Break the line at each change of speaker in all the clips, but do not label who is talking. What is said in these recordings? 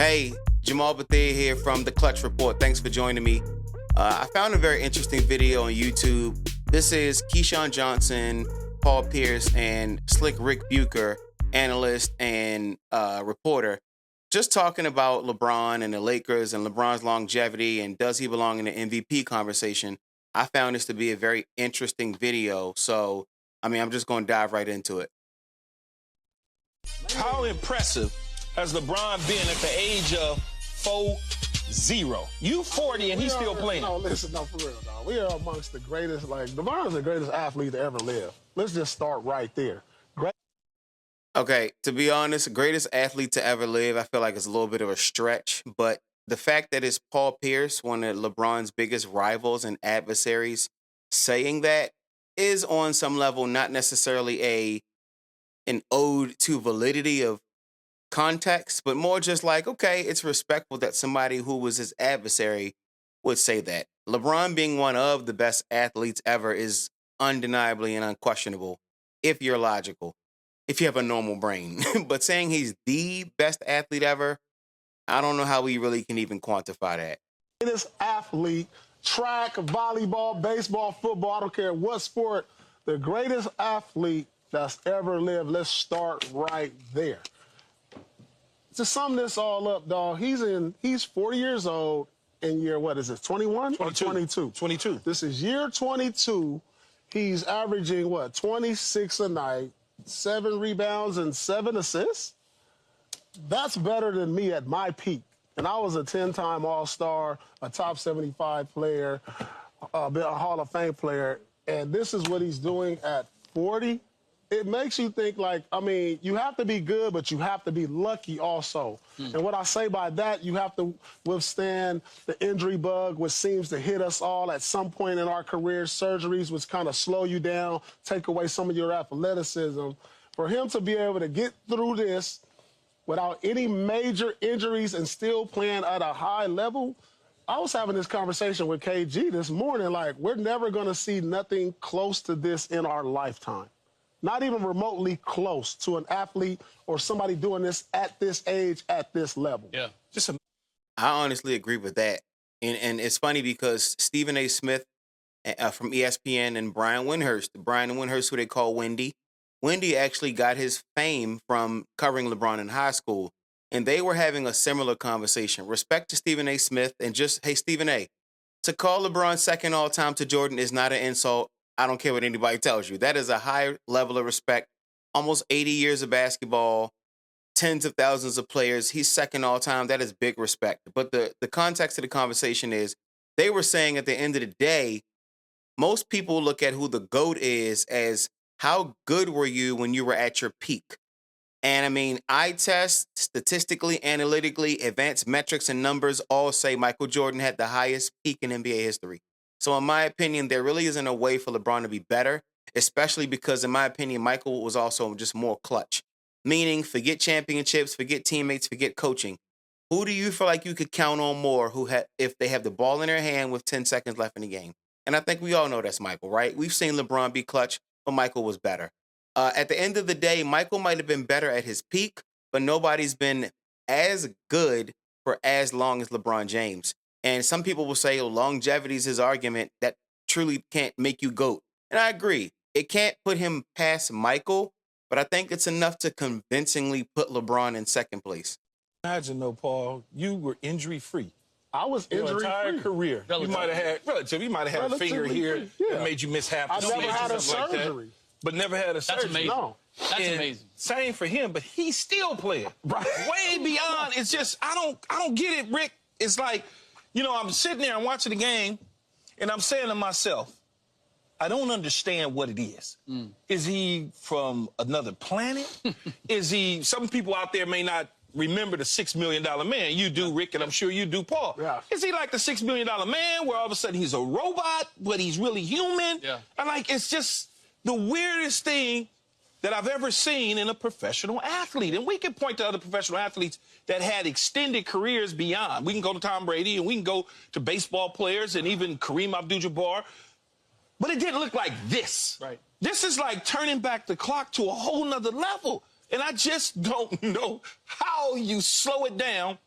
Hey, Jamal Bethea here from The Clutch Report. Thanks for joining me. I found a very interesting video on YouTube. This is Keyshawn Johnson, Paul Pierce, and Slick Rick Bucher, analyst and reporter, just talking about LeBron and the Lakers and LeBron's longevity and does he belong in the MVP conversation. I found this to be a very interesting video. So, I'm just going to dive right into it.
How impressive has LeBron been at the age of 40? You 40 and he's still playing.
No, listen, no, for real, dog. We are amongst the greatest, LeBron is the greatest athlete to ever live. Let's just start right there.
Okay, to be honest, greatest athlete to ever live, I feel like it's a little bit of a stretch, but the fact that it's Paul Pierce, one of LeBron's biggest rivals and adversaries, saying that is on some level not necessarily an ode to validity of context, but more just like, okay, it's respectful that somebody who was his adversary would say that. LeBron being one of the best athletes ever is undeniably and unquestionable if you're logical, if you have a normal brain. But saying he's the best athlete ever, I don't know how we really can even quantify that.
Greatest athlete, track, volleyball, baseball, football, I don't care what sport, the greatest athlete that's ever lived. Let's start right there. To sum this all up, dog, he's 40 years old in year, what is it, 21 or 22?
22.
This is year 22. He's averaging, 26 a night, 7 rebounds and 7 assists? That's better than me at my peak. And I was a 10-time All-Star, a top 75 player, a Hall of Fame player, and this is what he's doing at 40. It makes you think you have to be good, but you have to be lucky also. And what I say by that, you have to withstand the injury bug, which seems to hit us all at some point in our careers, surgeries, which kind of slow you down, take away some of your athleticism. For him to be able to get through this without any major injuries and still playing at a high level, I was having this conversation with KG this morning, we're never going to see nothing close to this in our lifetime. Not even remotely close to an athlete or somebody doing this at this age, at this level.
Yeah.
I honestly agree with that. And it's funny because Stephen A. Smith from ESPN and Brian Windhurst, who they call Wendy, actually got his fame from covering LeBron in high school. And they were having a similar conversation. Respect to Stephen A. Smith and just, hey, Stephen A., to call LeBron second all-time to Jordan is not an insult. I don't care what anybody tells you. That is a high level of respect. Almost 80 years of basketball, tens of thousands of players. He's second all-time. That is big respect. But the context of the conversation is they were saying at the end of the day, most people look at who the GOAT is as how good were you when you were at your peak? And eye test, statistically, analytically, advanced metrics and numbers all say Michael Jordan had the highest peak in NBA history. So in my opinion, there really isn't a way for LeBron to be better, especially because in my opinion, Michael was also just more clutch. Meaning, forget championships, forget teammates, forget coaching. Who do you feel like you could count on more if they have the ball in their hand with 10 seconds left in the game? And I think we all know that's Michael, right? We've seen LeBron be clutch, but Michael was better. At the end of the day, Michael might have been better at his peak, but nobody's been as good for as long as LeBron James. And some people will say, longevity is his argument that truly can't make you GOAT. And I agree. It can't put him past Michael, but I think it's enough to convincingly put LeBron in second place.
Imagine, though, Paul, you were injury-free.
I was injury-free.
Your entire career. You might have had a finger here that made you miss half the season.
I never had a surgery.
But never had a surgery.
That's amazing.
No.
That's amazing.
Same for him, but he's still playing.
Right.
Way beyond. It's just, I don't get it, Rick. It's like, I'm sitting there and watching the game, and I'm saying to myself, I don't understand what it is. Is he from another planet? Some people out there may not remember the $6 million man. You do, Rick, and I'm sure you do, Paul.
Yeah.
Is he like the $6 million man where all of a sudden he's a robot, but he's really human?
Yeah.
And it's just the weirdest thing that I've ever seen in a professional athlete. And we can point to other professional athletes that had extended careers beyond. We can go to Tom Brady and we can go to baseball players and even Kareem Abdul-Jabbar. But it didn't look like this.
Right.
This is like turning back the clock to a whole nother level. And I just don't know how you slow it down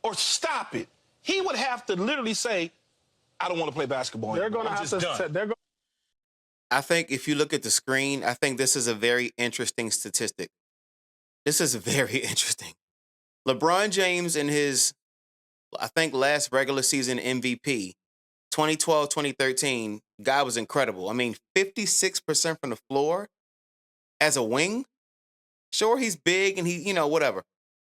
or stop it. He would have to literally say, I don't want to play basketball
They're
anymore.
going to have to.
I think if you look at the screen, I think this is a very interesting statistic. This is very interesting. LeBron James in his, I think, last regular season MVP, 2012, 2013, guy was incredible. I mean, 56% from the floor as a wing. Sure, he's big and he, whatever.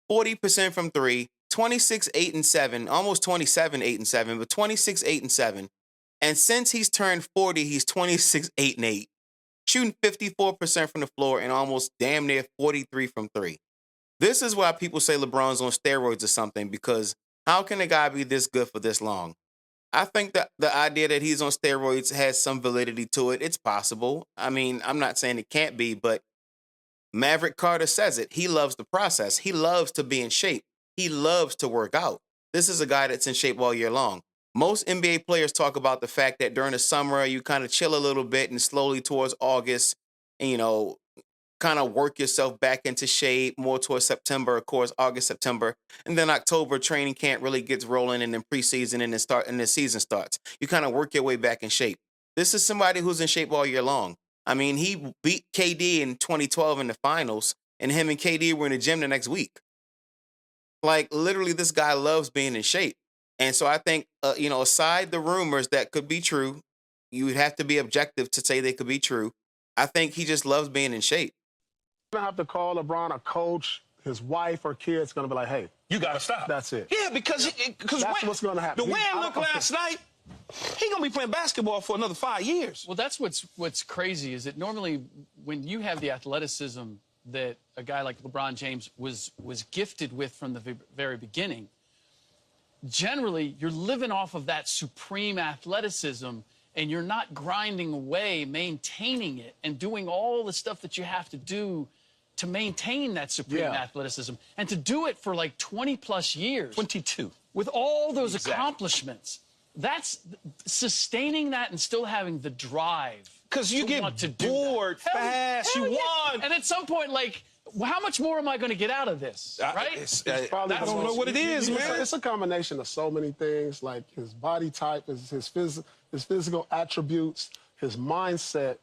40% from three, 26, 8, and 7, almost 27, 8, and 7, but 26, 8, and 7. And since he's turned 40, he's 26, 8, and 8. Shooting 54% from the floor and almost damn near 43 from three. This is why people say LeBron's on steroids or something, because how can a guy be this good for this long? I think that the idea that he's on steroids has some validity to it. It's possible. I mean, I'm not saying it can't be, but Maverick Carter says it. He loves the process. He loves to be in shape. He loves to work out. This is a guy that's in shape all year long. Most NBA players talk about the fact that during the summer, you kind of chill a little bit and slowly towards August, and, kind of work yourself back into shape more towards September, of course, August, September. And then October, training camp really gets rolling, and then preseason and the season starts. You kind of work your way back in shape. This is somebody who's in shape all year long. I mean, he beat KD in 2012 in the finals, and him and KD were in the gym the next week. Like, literally, this guy loves being in shape. And so I think, aside the rumors that could be true, you would have to be objective to say they could be true. I think he just loves being in shape.
Going to have to call LeBron a coach, his wife or kids going to be like, hey.
You got to stop.
That's it.
Yeah, because
that's what's going to happen.
The way I looked last night, he going to be playing basketball for another 5 years.
Well, that's what's crazy is that normally when you have the athleticism that a guy like LeBron James was gifted with from the very beginning, generally you're living off of that supreme athleticism and you're not grinding away, maintaining it and doing all the stuff that you have to do to maintain that supreme athleticism and to do it for like 20 plus years.
22.
With all those accomplishments. That's sustaining that and still having the drive.
Because you get bored fast. You won.
And at some point, like, how much more am I going to get out of this? Right?
I don't know what it is, man.
It's a combination of so many things, like his body type, his physical attributes, his mindset.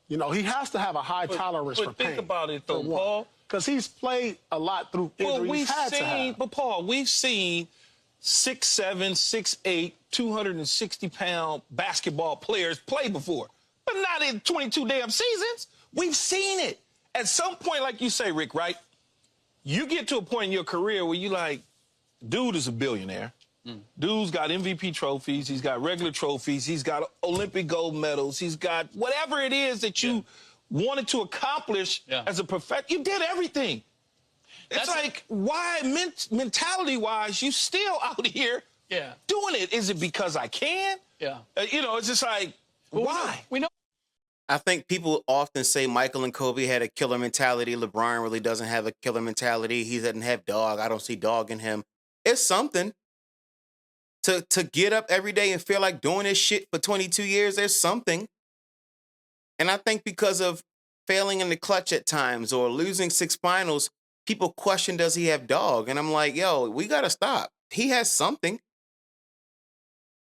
He has to have a high tolerance for pain.
But think about it, though, Paul.
Because he's played a lot through injuries.
But Paul, we've seen 6'7", 6'8", 260-pound basketball players play before, but not in 22 damn seasons. We've seen it. At some point, like you say, Rick, right? You get to a point in your career where you like, dude is a billionaire. Dude's got MVP trophies. He's got regular trophies. He's got Olympic gold medals. He's got whatever it is that you wanted to accomplish as a professional. You did everything. It's like, why, mentality-wise, you still out here doing it? Is it because I can?
Yeah.
It's just like, why?
We know.
I think people often say Michael and Kobe had a killer mentality. LeBron really doesn't have a killer mentality. He doesn't have dog. I don't see dog in him. It's something. To get up every day and feel like doing this shit for 22 years, there's something. And I think because of failing in the clutch at times or losing 6 finals, people question, does he have dog? And I'm like, yo, we got to stop. He has something.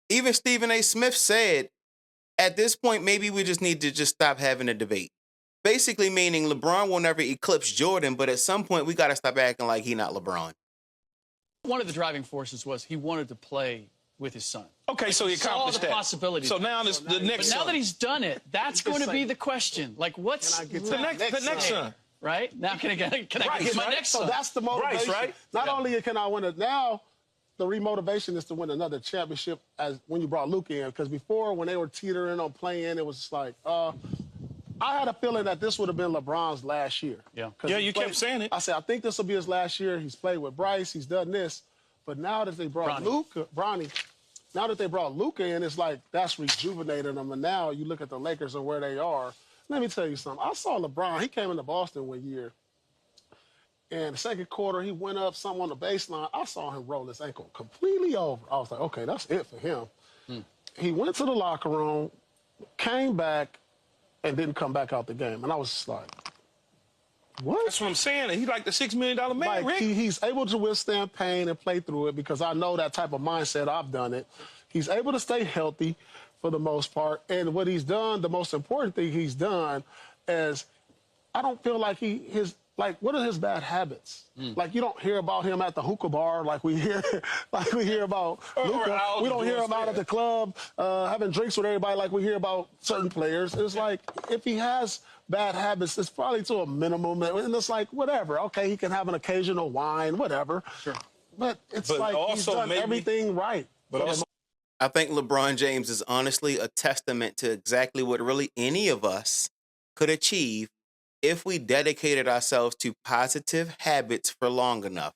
Even Stephen A. Smith said, at this point, maybe we just need to just stop having a debate. Basically meaning LeBron will never eclipse Jordan, but at some point, we got to stop acting like he's not LeBron.
One of the driving forces was he wanted to play with his son.
Okay, so he accomplished that.
Saw the possibilities.
So now the next
But now
son.
that he's done it, that's going to be the question. Like, what's
the next son?
Right? Now can I get my next son?
So that's the motivation.
Right?
Not only can I win it, now the remotivation is to win another championship as when you brought Luke in. Because before, when they were teetering on playing, it was just like, I had a feeling that this would have been LeBron's last year.
Yeah.
Yeah, you kept saying it.
I said, I think this will be his last year. He's played with Bryce. He's done this. But now that they brought now that they brought Luka in, it's like that's rejuvenated them. And now you look at the Lakers and where they are. Let me tell you something. I saw LeBron. He came into Boston one year. And the second quarter, he went up something on the baseline. I saw him roll his ankle completely over. I was like, okay, that's it for him. He went to the locker room, came back, and didn't come back out the game. And I was just like, What?
That's what I'm saying. He's like the $6 million man,
Like
Rick.
he's able to withstand pain and play through it because I know that type of mindset. I've done it. He's able to stay healthy for the most part. And what he's done, the most important thing he's done is I don't feel like what are his bad habits? Like you don't hear about him at the hookah bar like we hear about Luka. We don't hear him out at the club having drinks with everybody like we hear about certain players. It's like if he has bad habits, it's probably to a minimum, and it's like whatever. Okay, he can have an occasional wine, whatever. Sure. But it's like he's done everything right.
But also,
I think LeBron James is honestly a testament to exactly what really any of us could achieve if we dedicated ourselves to positive habits for long enough.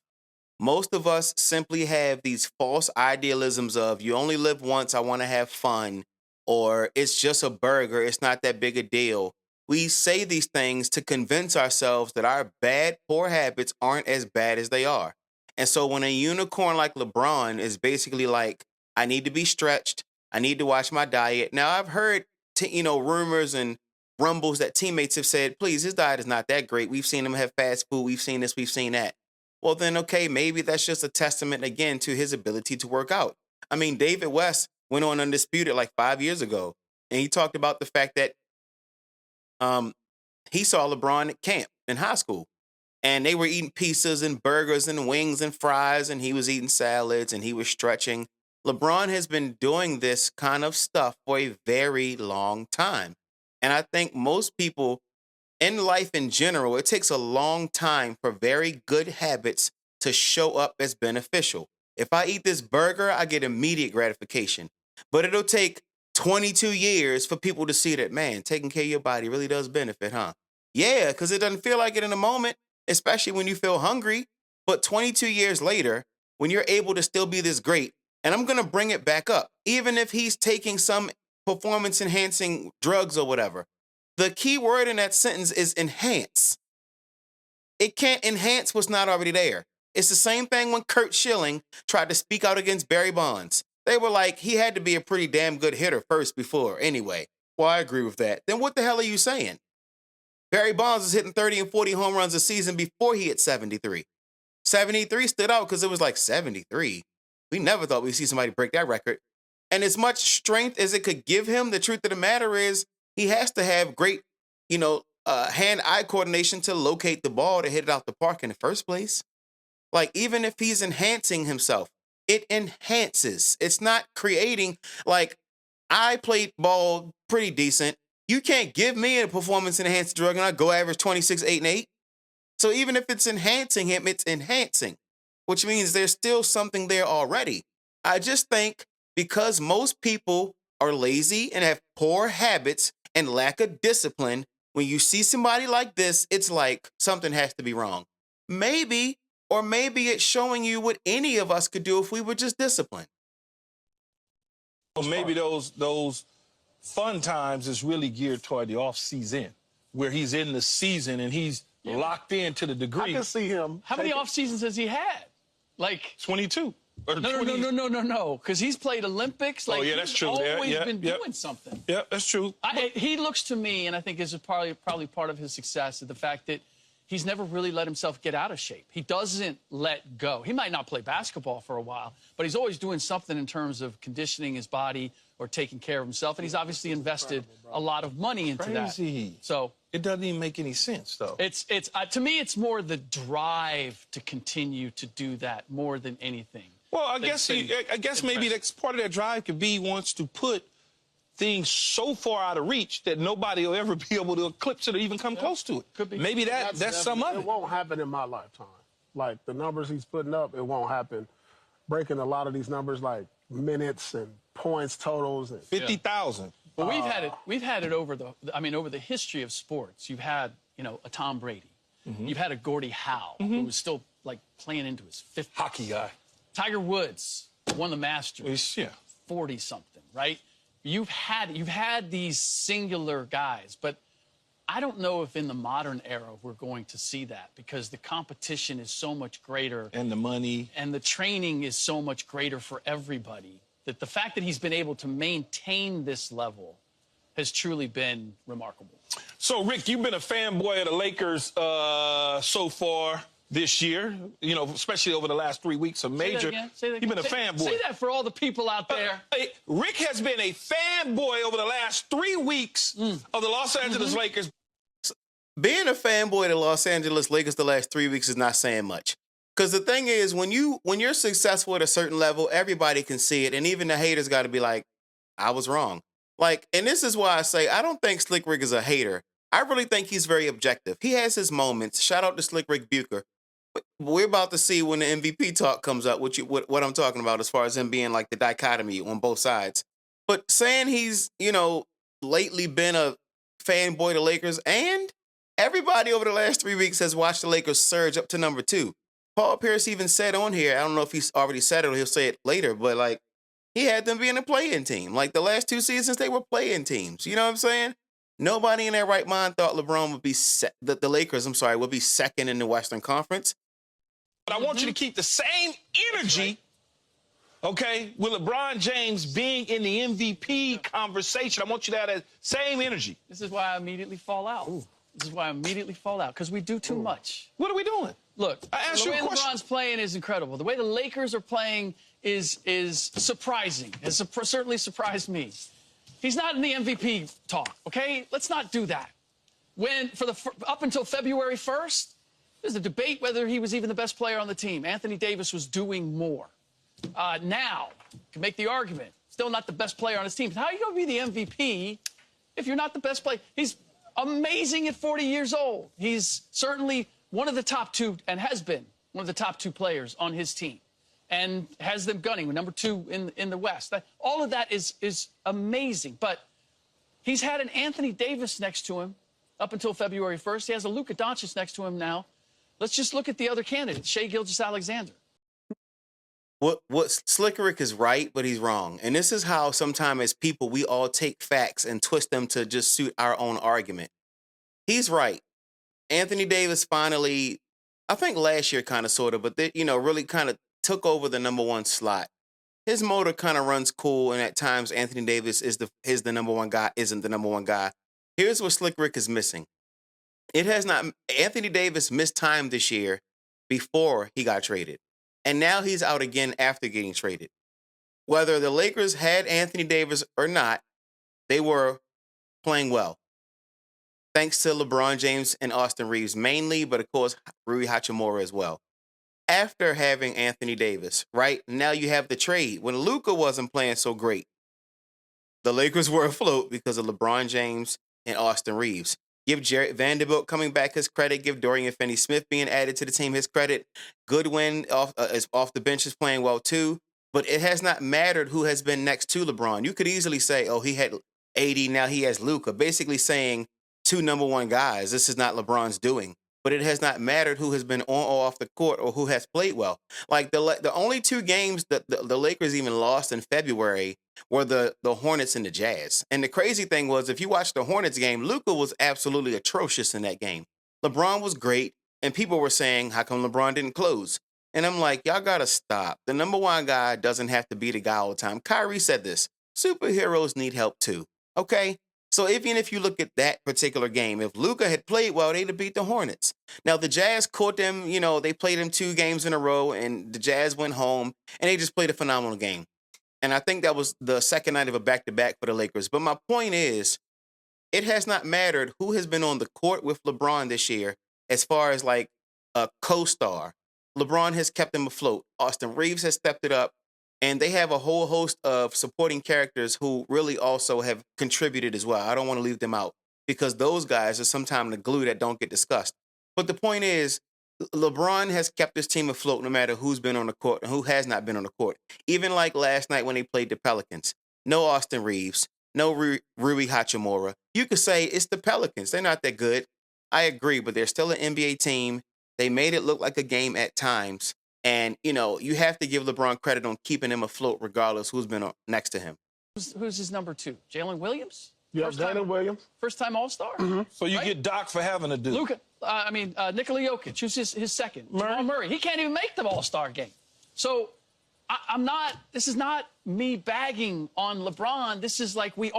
Most of us simply have these false idealisms of you only live once, I want to have fun, or it's just a burger, it's not that big a deal. We say these things to convince ourselves that our bad, poor habits aren't as bad as they are. And so when a unicorn like LeBron is basically like, I need to be stretched, I need to watch my diet. Now I've heard rumors and rumbles that teammates have said, please, his diet is not that great. We've seen him have fast food. We've seen this, we've seen that. Well, then, okay, maybe that's just a testament again to his ability to work out. I mean, David West went on Undisputed like 5 years ago, and he talked about the fact that he saw LeBron at camp in high school, and they were eating pizzas and burgers and wings and fries, and he was eating salads and he was stretching. LeBron has been doing this kind of stuff for a very long time. And I think most people in life in general, it takes a long time for very good habits to show up as beneficial. If I eat this burger, I get immediate gratification. But it'll take 22 years for people to see that, man, taking care of your body really does benefit, huh? Yeah, because it doesn't feel like it in the moment, especially when you feel hungry. But 22 years later, when you're able to still be this great, and I'm going to bring it back up, even if he's taking some performance-enhancing drugs or whatever. The key word in that sentence is enhance. It can't enhance what's not already there. It's the same thing when Kurt Schilling tried to speak out against Barry Bonds. They were like, he had to be a pretty damn good hitter first before. Anyway, well, I agree with that. Then what the hell are you saying? Barry Bonds was hitting 30 and 40 home runs a season before he hit 73. 73 stood out because it was like 73. We never thought we'd see somebody break that record. And as much strength as it could give him, the truth of the matter is he has to have great, hand-eye coordination to locate the ball to hit it out the park in the first place. Like, even if he's enhancing himself, it enhances. It's not creating, like, I played ball pretty decent. You can't give me a performance-enhancing drug and I go average 26, 8, and 8. So even if it's enhancing him, it's enhancing, which means there's still something there already. I just think because most people are lazy and have poor habits and lack of discipline, when you see somebody like this, it's like something has to be wrong. Maybe it's showing you what any of us could do if we were just disciplined.
Well, maybe those fun times is really geared toward the off season, where he's in the season and he's locked in to the degree.
I can see him.
How many off seasons has he had? Like
22.
No. Because he's played Olympics. Like,
yeah, that's true.
He's always been doing something.
Yeah, that's true.
He looks to me, and I think this is probably part of his success, is the fact that he's never really let himself get out of shape. He doesn't let go. He might not play basketball for a while, but he's always doing something in terms of conditioning his body or taking care of himself. And he's obviously invested a lot of money into that. So
it doesn't even make any sense, though.
It's to me, it's more the drive to continue to do that more than anything.
Well, I guess maybe that's part of that drive could be he wants to put things so far out of reach that nobody will ever be able to eclipse it or even come close to it.
Could be.
Maybe that's some of it.
It won't happen in my lifetime. Like, the numbers he's putting up, it won't happen. Breaking a lot of these numbers, like minutes and points totals. And
50,000.
But we've had it over the history of sports. You've had, a Tom Brady. You've had a Gordie Howe, who was still, like, playing into his 50s.
Hockey guy.
Tiger Woods won the Masters.
Yeah.
40-something, right? You've had these singular guys, but I don't know if in the modern era we're going to see that, because the competition is so much greater.
And the money.
And the training is so much greater for everybody, that the fact that he's been able to maintain this level has truly been remarkable.
So, Rick, you've been a fanboy of the Lakers so far this year, you know, especially over the last 3 weeks of major. You've been a fanboy.
Say that for all the people out there.
Rick has been a fanboy over the last 3 weeks of the Los Angeles Lakers.
Being a fanboy of the Los Angeles Lakers the last 3 weeks is not saying much. Because the thing is, when you're successful at a certain level, everybody can see it, and even the haters got to be like, I was wrong. Like, and this is why I say I don't think Slick Rick is a hater. I really think he's very objective. He has his moments. Shout out to Slick Rick Bucher. But we're about to see when the MVP talk comes up, what I'm talking about as far as him being like the dichotomy on both sides. But saying he's, you know, lately been a fanboy of the Lakers, and everybody over the last 3 weeks has watched the Lakers surge up to number 2. Paul Pierce even said on here, I don't know if he's already said it or he'll say it later, but like he had them being a play-in team. Like the last 2 seasons, they were play-in teams. You know what I'm saying? Nobody in their right mind thought LeBron would be the Lakers, would be second in the Western Conference.
But I want you to keep the same energy, okay, with LeBron James being in the MVP conversation. I want you to have that same energy.
This is why I immediately fall out. This is why I immediately fall out, because we do too much.
What are we doing?
Look,
I asked
the
you
way
a question.
LeBron's playing is incredible. The way the Lakers are playing is surprising. Has certainly surprised me. He's not in the MVP talk, okay? Let's not do that. When up until February 1st, there's a debate whether he was even the best player on the team. Anthony Davis was doing more. Now, you can make the argument, still not the best player on his team. How are you going to be the MVP if you're not the best player? He's amazing at 40 years old. He's certainly one of the top 2 and has been one of the top 2 players on his team and has them gunning, number 2 in the West. All of that is amazing. But he's had an Anthony Davis next to him up until February 1st. He has a Luka Doncic next to him now. Let's just look at the other candidates, Shai Gilgeous-Alexander.
What Slick Rick is right, but he's wrong. And this is how sometimes as people, we all take facts and twist them to just suit our own argument. He's right. Anthony Davis finally, I think last year kind of sort of, but they, you know, really kind of took over the number 1 slot. His motor kind of runs cool, and at times Anthony Davis is the number 1 guy, isn't the number 1 guy. Here's what Slick Rick is missing. Anthony Davis missed time this year before he got traded. And now he's out again after getting traded. Whether the Lakers had Anthony Davis or not, they were playing well. Thanks to LeBron James and Austin Reeves mainly, but of course, Rui Hachimura as well. After having Anthony Davis, right, now you have the trade. When Luka wasn't playing so great, the Lakers were afloat because of LeBron James and Austin Reeves. Give Jarrett Vanderbilt coming back his credit. Give Dorian Finney-Smith being added to the team his credit. Goodwin off the bench is playing well too. But it has not mattered who has been next to LeBron. You could easily say, oh, he had AD, now he has Luka. Basically saying 2 number 1 guys. This is not LeBron's doing. But it has not mattered who has been on or off the court or who has played well. Like the only 2 games that the Lakers even lost in February were the Hornets and the Jazz. And the crazy thing was, if you watch the Hornets game, Luka was absolutely atrocious in that game. LeBron was great, and people were saying, how come LeBron didn't close? And I'm like, y'all got to stop. The number 1 guy doesn't have to be the guy all the time. Kyrie said this, superheroes need help too, okay? So even if you look at that particular game, if Luka had played well, they'd have beat the Hornets. Now, the Jazz caught them, you know, they played them 2 games in a row, and the Jazz went home, and they just played a phenomenal game. And I think that was the second night of a back-to-back for the Lakers. But my point is, it has not mattered who has been on the court with LeBron this year as far as like a co-star. LeBron has kept them afloat. Austin Reeves has stepped it up. And they have a whole host of supporting characters who really also have contributed as well. I don't want to leave them out because those guys are sometimes the glue that don't get discussed. But the point is, LeBron has kept his team afloat no matter who's been on the court and who has not been on the court. Even like last night when they played the Pelicans. No Austin Reeves, no Rui Hachimura. You could say it's the Pelicans. They're not that good. I agree, but they're still an NBA team. They made it look like a game at times. And, you know, you have to give LeBron credit on keeping him afloat regardless who's been next to him.
Who's his number 2? Jalen Williams?
Yeah, Jalen Williams.
First-time All-Star?
So you get Doc for having a dude.
Luka, Nikola Jokic, who's his second. Jamal Murray. He can't even make the All-Star game. So I'm not. This is not me bagging on LeBron. This is like we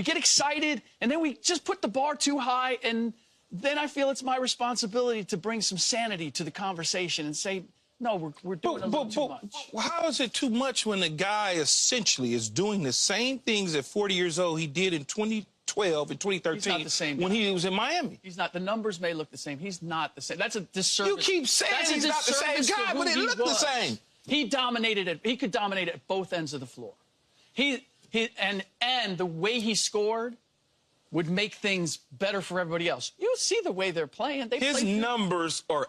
get excited and then we just put the bar too high, and then I feel it's my responsibility to bring some sanity to the conversation and say, no, we're doing a little too much.
How is it too much when the guy essentially is doing the same things at 40 years old he did in 2012 and 2013
He's not the same guy.
when he was in Miami?
He's not. The numbers may look the same. He's not the same. That's a disservice.
You keep saying he's not the same guy, but it looked the same.
He dominated it. He could dominate at both ends of the floor. And the way he scored would make things better for everybody else. You see the way they're playing.
His numbers are.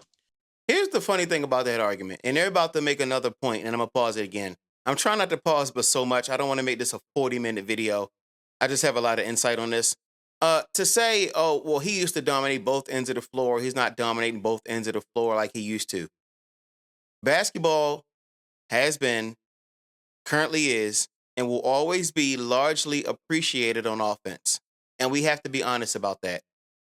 Here's the funny thing about that argument, and they're about to make another point, and I'm going to pause it again. I'm trying not to pause, but so much. I don't want to make this a 40-minute video. I just have a lot of insight on this. To say, oh, well, he used to dominate both ends of the floor. He's not dominating both ends of the floor like he used to. Basketball has been, currently is, and will always be largely appreciated on offense. And we have to be honest about that.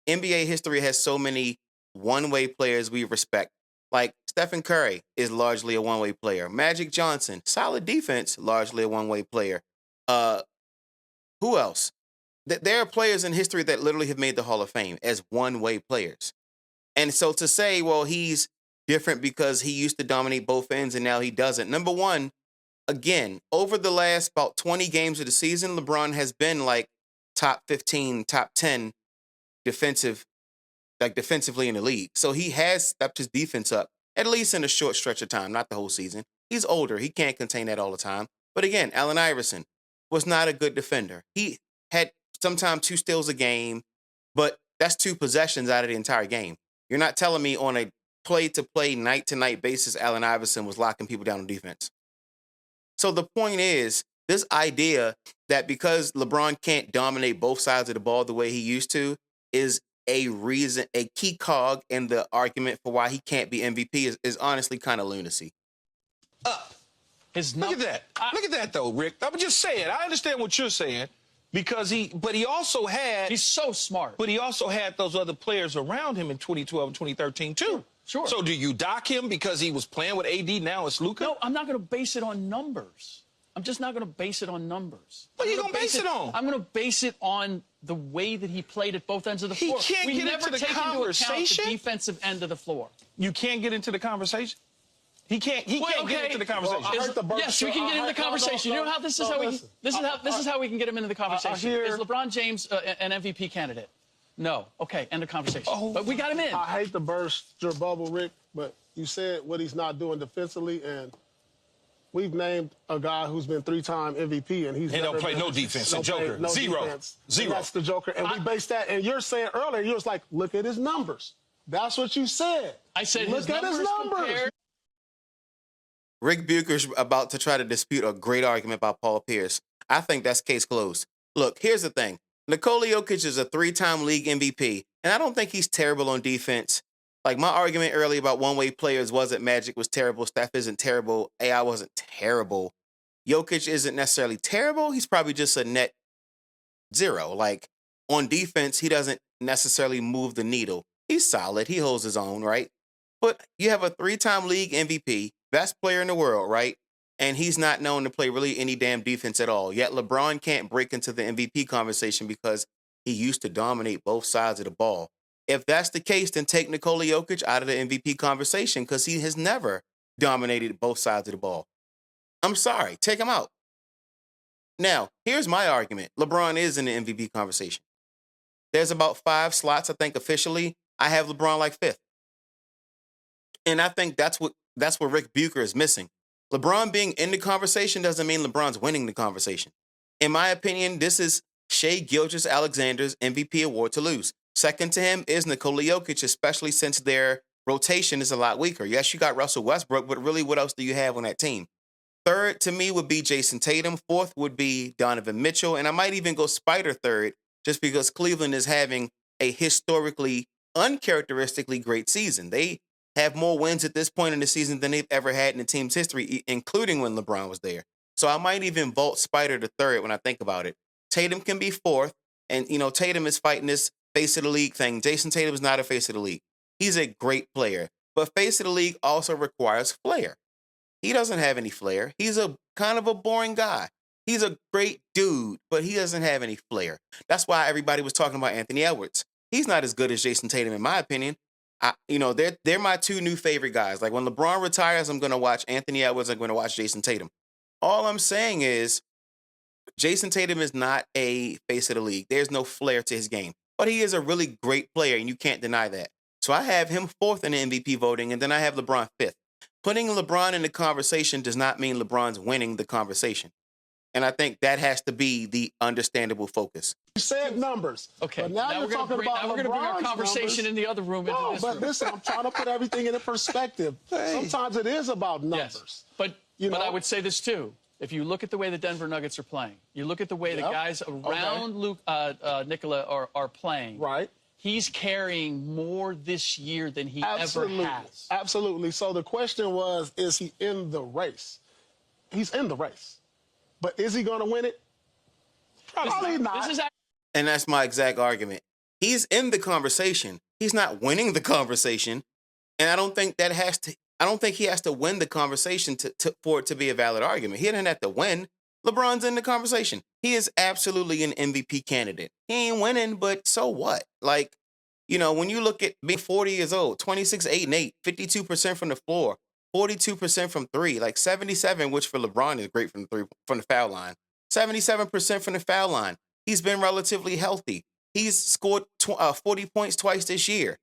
NBA history has so many one-way players we respect. Like Stephen Curry is largely a one-way player. Magic Johnson, solid defense, largely a one-way player. Who else? There are players in history that literally have made the Hall of Fame as one-way players. And so to say, well, he's different because he used to dominate both ends and now he doesn't. Number one, again, over the last about 20 games of the season, LeBron has been like top 15, top 10 defensively in the league. So he has stepped his defense up, at least in a short stretch of time, not the whole season. He's older. He can't contain that all the time. But again, Allen Iverson was not a good defender. He had sometimes 2 steals a game, but that's 2 possessions out of the entire game. You're not telling me on a play-to-play, night-to-night basis, Allen Iverson was locking people down on defense. So the point is, this idea that because LeBron can't dominate both sides of the ball the way he used to is a reason, a key cog in the argument for why he can't be MVP is honestly kind of lunacy.
Look at that. Look at that, though, Rick. I would just say it. I understand what you're saying because he also had.
He's so smart.
But he also had those other players around him in 2012 and 2013, too.
Sure.
So do you dock him because he was playing with AD, now it's Luka?
No, I'm not going to base it on numbers. I'm just not going to base it on numbers.
What are you going to base it on?
I'm going to base it on the way that he played at both ends of the floor.
He can't get into the conversation.
The defensive end of the floor.
You can't get into the conversation? He can't get into the conversation.
Yes, we can get into the conversation. You know how this is how we can get him into the conversation. Is LeBron James an MVP candidate? No. Okay, end of conversation. But we got him in.
I hate to burst your bubble, Rick, but you said what he's not doing defensively, and we've named a guy who's been 3-time MVP, and
he don't play no defense. The Joker. Zero.
And that's the Joker. And we based that. And you're saying earlier, you was like, look at his numbers. That's what you said.
I said
look at his numbers.
Rick Bucher's about to try to dispute a great argument by Paul Pierce. I think that's case closed. Look, here's the thing. Nikola Jokic is a 3-time league MVP, and I don't think he's terrible on defense. Like, my argument earlier about one-way players wasn't Magic was terrible, Steph isn't terrible, AI wasn't terrible. Jokic isn't necessarily terrible. He's probably just a net 0. Like, on defense, he doesn't necessarily move the needle. He's solid. He holds his own, right? But you have a 3-time league MVP, best player in the world, right? And he's not known to play really any damn defense at all. Yet LeBron can't break into the MVP conversation because he used to dominate both sides of the ball. If that's the case, then take Nikola Jokic out of the MVP conversation because he has never dominated both sides of the ball. I'm sorry, take him out. Now, here's my argument. LeBron is in the MVP conversation. There's about 5 slots, I think, officially. I have LeBron like 5th. And I think that's what Rick Bucher is missing. LeBron being in the conversation doesn't mean LeBron's winning the conversation. In my opinion, this is Shai Gilgeous-Alexander's MVP award to lose. Second to him is Nikola Jokic, especially since their rotation is a lot weaker. Yes, you got Russell Westbrook, but really what else do you have on that team? Third to me would be Jason Tatum. Fourth would be Donovan Mitchell. And I might even go Spider third just because Cleveland is having a historically, uncharacteristically great season. They have more wins at this point in the season than they've ever had in the team's history, including when LeBron was there. So I might even vault Spider to third when I think about it. Tatum can be fourth, and, you know, Tatum is fighting this face of the league thing. Jason Tatum is not a face of the league. He's a great player, but face of the league also requires flair. He doesn't have any flair. He's a kind of a boring guy. He's a great dude, but he doesn't have any flair. That's why everybody was talking about Anthony Edwards. He's not as good as Jason Tatum, in my opinion. They're my two new favorite guys. Like when LeBron retires, I'm going to watch Anthony Edwards. I'm going to watch Jason Tatum. All I'm saying is Jason Tatum is not a face of the league. There's no flair to his game, but he is a really great player, and you can't deny that. So I have him fourth in the MVP voting, and then I have LeBron fifth. Putting LeBron in the conversation does not mean LeBron's winning the conversation. And I think that has to be the understandable focus.
You said numbers.
Okay.
But now you're talking about
we're going to bring our
LeBron's
conversation
numbers.
in the other room.
No,
into this
but
room.
listen, I'm trying to put everything in perspective. Sometimes it is about numbers.
Yes. But I would say this too. If you look at the way the Denver Nuggets are playing, you look at the way the guys around Nikola are playing.
Right.
He's carrying more this year than he ever has.
Absolutely. So the question was, is he in the race? He's in the race. But is he going to win it? Probably not.
And that's my exact argument. He's in the conversation. He's not winning the conversation. And I don't think he has to win the conversation for it to be a valid argument. He doesn't have to win. LeBron's in the conversation. He is absolutely an MVP candidate. He ain't winning, but so what? Like, when you look at being 40 years old, 26, 8, and 8, 52% from the floor, 42% from three, like 77, which for LeBron is great from the foul line. 77% from the foul line. He's been relatively healthy. He's scored 40 points twice this year.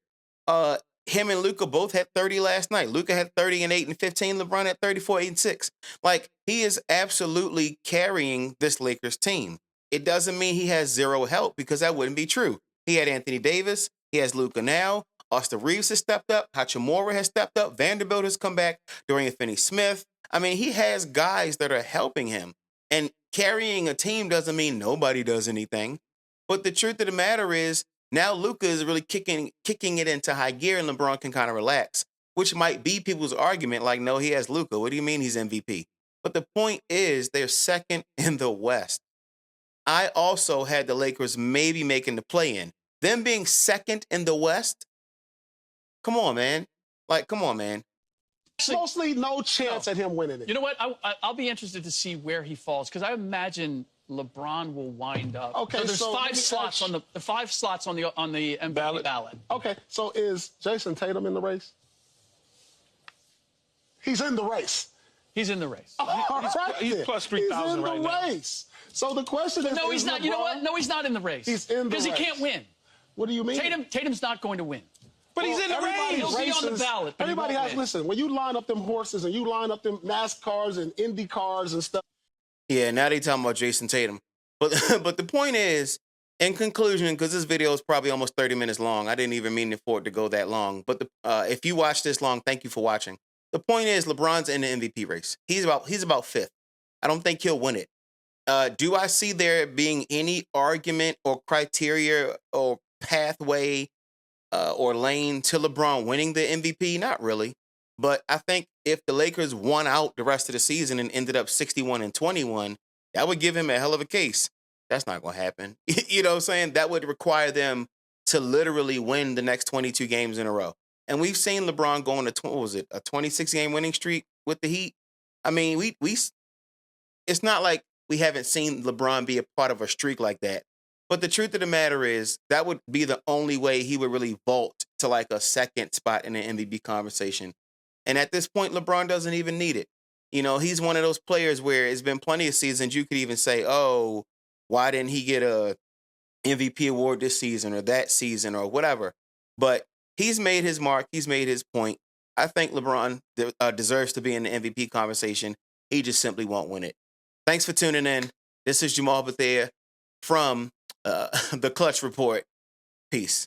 Him and Luka both had 30 last night. Luka had 30 and 8 and 15. LeBron had 34, 8 and 6. Like, he is absolutely carrying this Lakers team. It doesn't mean he has zero help, because that wouldn't be true. He had Anthony Davis. He has Luka now. Austin Reeves has stepped up. Hachimura has stepped up. Vanderbilt has come back. Dorian Finney-Smith. I mean, he has guys that are helping him. And carrying a team doesn't mean nobody does anything. But the truth of the matter is, now Luka is really kicking it into high gear, and LeBron can kind of relax, which might be people's argument. Like, no, he has Luka. What do you mean he's MVP? But the point is, they're second in the West. I also had the Lakers maybe making the play-in. Them being second in the West? Come on, man. Like, come on, man.
Mostly no chance at him winning it.
You know what? I'll be interested to see where he falls, because I imagine LeBron will wind up.
Okay,
so there's five slots on the MVP ballot.
Okay, so is Jason Tatum in the race? He's in the race.
He's in the race.
He's plus 3,000 right now.
He's in the race. So the question is,
no, he's not.
LeBron,
you know what? No, he's not in the race.
He's in the race.
Because he can't win.
What do you mean?
Tatum's not going to win.
But he's in the race.
He'll be on the ballot. But
everybody has, listen, when you line up them horses and you line up them NASCARs and Indy cars and stuff.
Yeah, now they talking about Jason Tatum. But the point is, in conclusion, because this video is probably almost 30 minutes long, I didn't even mean for it to go that long. But if you watch this long, thank you for watching. The point is, LeBron's in the MVP race. He's about fifth. I don't think he'll win it. Do I see there being any argument or criteria or pathway or lane to LeBron winning the MVP? Not really. But I think if the Lakers won out the rest of the season and ended up 61-21, that would give him a hell of a case. That's not going to happen. You know what I'm saying? That would require them to literally win the next 22 games in a row. And we've seen LeBron go on a 26-game winning streak with the Heat. I mean, we it's not like we haven't seen LeBron be a part of a streak like that. But the truth of the matter is, that would be the only way he would really vault to like a second spot in the MVP conversation. And at this point, LeBron doesn't even need it. He's one of those players where it's been plenty of seasons you could even say, oh, why didn't he get a MVP award this season or that season or whatever? But he's made his mark. He's made his point. I think LeBron deserves to be in the MVP conversation. He just simply won't win it. Thanks for tuning in. This is Jamal Bethea from the Clutch Report. Peace.